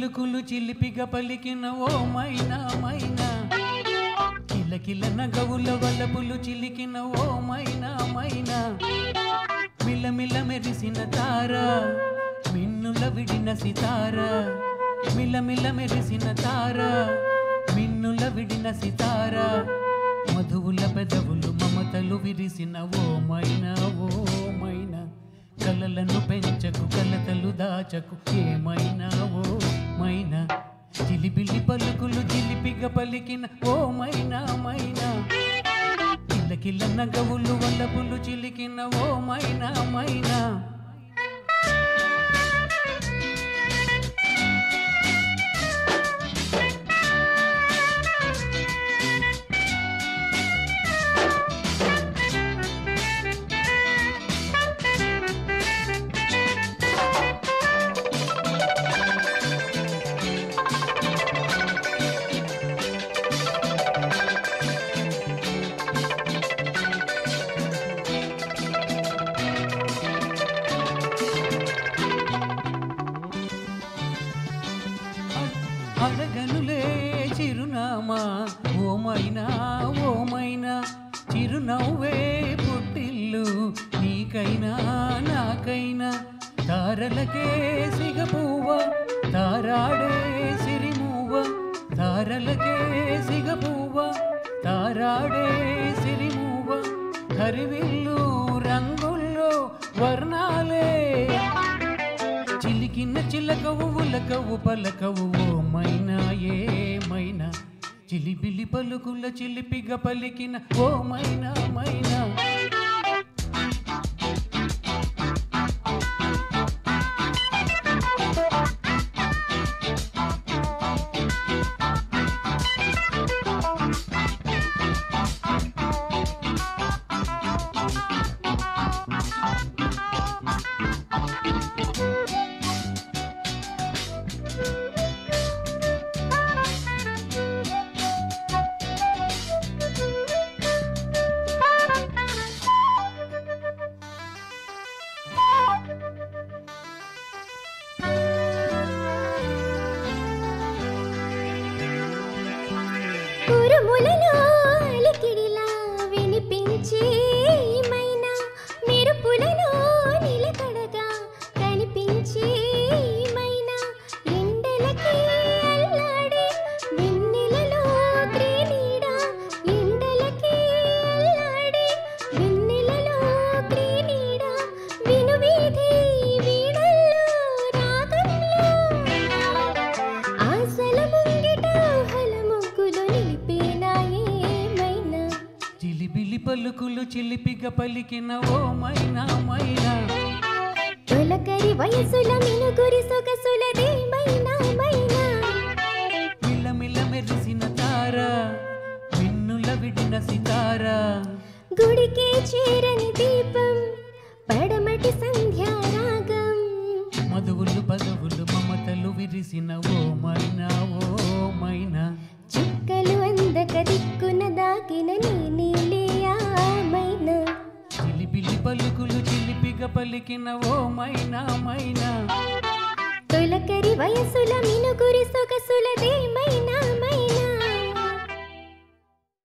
పలుకులు చిలిపిగా పలికిన ఓ మైనా మైనా కిలకిల నగవుల వలపులు చిలికిన ఓ మైనా మైనా మిలమిల మెరిసిన తార మిన్నుల విడిన సితార మిలమిల మెరిసిన తార మిన్నుల విడిన సితార మధువుల పెదవులు మమతలు విరిసిన ఓ మైనా కలలను పెంచకు కలతలు దాచకు ఏమైనా ఓ మైనా జిలిబిలి పలుకులు జిలిపిగా పలికిన ఓ మైనా మైనా కిలకిల నగవులు వలపులు చిలికిన ఓ మైనా మైనా అడగనులే చిరునామా ఓ మైనా చిరునవ్వే పుట్టిల్లు నీకైనా నాకైనా తారలకే సిగపువ్వ తారాడే సిరిమువ్వ తారలకే సిగపువ్వ తారాడే సిరిమువ్వ హరివిల్లు రంగుల్లో వర్ణాలే చిలికిన చిలకవు ఉలకవు పలకవు ఓ మైనా ఏమైనా చిలిబిలి పలుకుల చిలిపిగా పలికిన ఓ మైనా మైనా ఉరుములలో అలికిడిలా వినిపించే మైనా మెరుపులలో నిలకడగా కనిపించే మైనా ఎండలకి అల్లాడే వెన్నెలలో క్రీనీడ ఎండలకి అల్లాడే వెన్నెలలో క్రీనీడ వినువీధి వీణల్లో రాగంలో ఆశల ముంగిట జిలిబిలి పలుకులు చిలిపిగా పలికిన ఓ మైనా మైనా తొలకరి వయసుల మినుగురి సొగసులదే మైనా మైనా మిలమిల మెరిసిన తార మిన్నుల విడిన సితార గుడికే చేరని దీపం పడమటి సంధ్యారాగం మధువులు పదవులు మమతలు విరిసిన ఓ మైనా చుక్కలు అందక దిక్కున దాకిన నీలే మైనా చిలిబిలి పలుకులు చిలిపిగా పలికిన ఓ మైనా తొలకరి వయసు